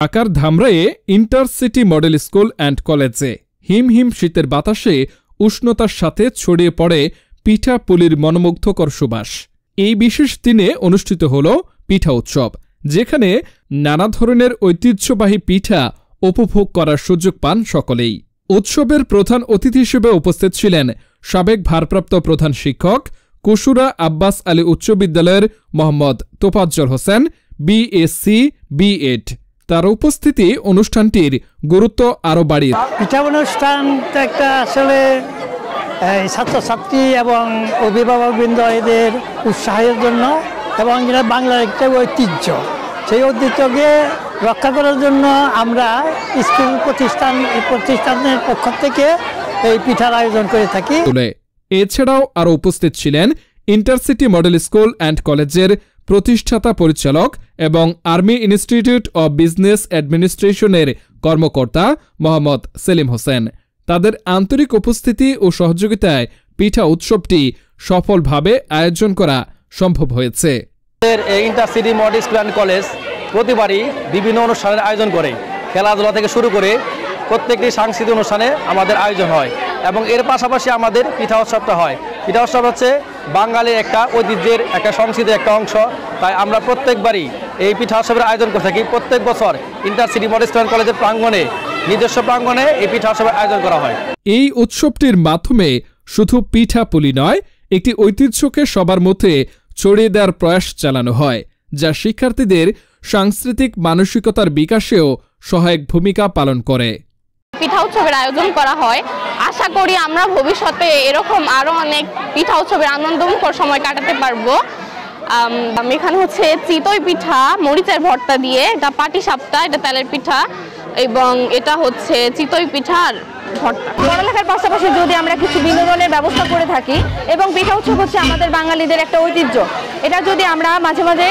ঢাকার ধামরাইয়ে intercity model school and কলেজে হিমহিম শীতের বাতাসে উষ্ণতার সাথে ছড়িয়ে পড়ে পিঠা পুলির মনোমুগ্ধকর সুবাস। এই বিশেষ দিনে অনুষ্ঠিত হল পিঠা উৎসব, যেখানে নানা ধরনের ঐতিহ্যবাহী পিঠা উপভোগ করার সুযোগ পান সকলেই। উৎসবের প্রধান অতিথি হিসেবে উপস্থিত ছিলেন সাবেক ভারপ্রাপ্ত প্রধান শিক্ষক কুশুরা আব্বাস আলী উচ্চ বিদ্যালয়ের মোহাম্মদ তোফাজ্জল হোসেন, BSc B.Ed। তার উপস্থিতি অনুষ্ঠানটির গুরুত্ব আরও বাড়িয়ে। পিঠা অনুষ্ঠানটা একটা আসলে ছাত্রছাত্রী এবং অভিভাবকবৃন্দ এদের উৎসাহের জন্য এবং এটা বাংলার একটা ঐতিহ্য, সেই ঐতিহ্যকে রক্ষা করার জন্য আমরা স্কুল প্রতিষ্ঠানের পক্ষ থেকে এই পিঠার আয়োজন করে থাকি। এছাড়াও আরও উপস্থিত ছিলেন ইন্টারসিটি মডেল স্কুল অ্যান্ড কলেজের প্রতিষ্ঠাতা পরিচালক এবং আর্মি ইনস্টিটিউট অব বিজনেস অ্যাডমিনিস্ট্রেশনের কর্মকর্তা মোহাম্মদ সেলিম হোসেন। তাদের আন্তরিক উপস্থিতি ও সহযোগিতায় পিঠা উৎসবটি সফলভাবে আয়োজন করা সম্ভব হয়েছে। Intercity model school and college প্রতিবারই বিভিন্ন অনুষ্ঠানের আয়োজন করে, খেলাধুলা থেকে শুরু করে প্রত্যেকটি সাংস্কৃতিক অনুষ্ঠানে আমাদের আয়োজন হয় এবং এর পাশাপাশি আমাদের পিঠা উৎসবটা হয়। পিঠা উৎসব হচ্ছে বাঙালির একটা ঐতিহ্যের একটা সংস্কৃতির একটা অংশ, তাই আমরা প্রত্যেকবারই এই পিঠা উৎসবের আয়োজন করে থাকি। প্রত্যেক বছর ইন্টারসিটি মডেল স্কুল অ্যান্ড কলেজের প্রাঙ্গণে, নিজস্ব প্রাঙ্গণে এই পিঠা উৎসবের আয়োজন করা হয়। এই উৎসবটির মাধ্যমে শুধু পিঠা পুলি নয়, একটি ঐতিহ্যকে সবার মধ্যে ছড়িয়ে দেওয়ার প্রয়াস চালানো হয়, যা শিক্ষার্থীদের সাংস্কৃতিক মানসিকতার বিকাশেও সহায়ক ভূমিকা পালন করে। পিঠা উৎসবের আয়োজন করা হয়, আশা করি আমরা ভবিষ্যতে এরকম আরো অনেক পিঠা উৎসবের আনন্দমুখর সময় কাটাতে পারবো। এখানে হচ্ছে চিতই পিঠা মরিচের ভর্তা দিয়ে, এটা পাটিসাপটা, এটা তেলের পিঠা, এবং এটা হচ্ছে চিতই পিঠার ভর্তা। পড়ালেখার পাশাপাশি যদি আমরা কিছু বিনোদনের ব্যবস্থা করে থাকি, এবং পিঠা উৎসব হচ্ছে আমাদের বাঙালিদের একটা ঐতিহ্য, এটা যদি আমরা মাঝে মাঝে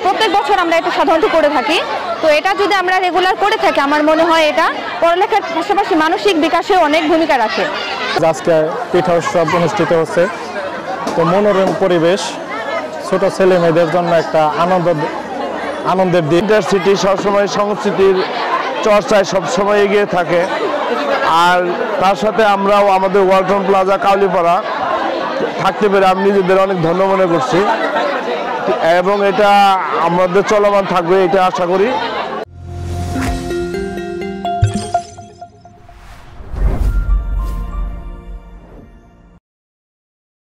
প্রত্যেক বছর আমরা এটা সাধারণত করে থাকি, তো এটা যদি আমরা রেগুলার করে থাকি, আমার মনে হয় এটা পড়ালেখার পাশাপাশি মানসিক বিকাশেও অনেক ভূমিকা রাখে। আজকে পিঠা উৎসব অনুষ্ঠিত হচ্ছে, তো মনোরম পরিবেশ, ছোট ছেলে মেয়েদের জন্য একটা আনন্দের দিন। ইন্টারসিটি সবসময় সংস্কৃতির চর্চায় সবসময় এগিয়ে থাকে, আর তার সাথে আমরাও আমাদের ওয়ালটন প্লাজা কাউলিপাড়া থাকতে পেরে আমি নিজেদের অনেক ধন্য মনে করছি এবং এটা আমাদের চলমান থাকবে, এটা আশা করি।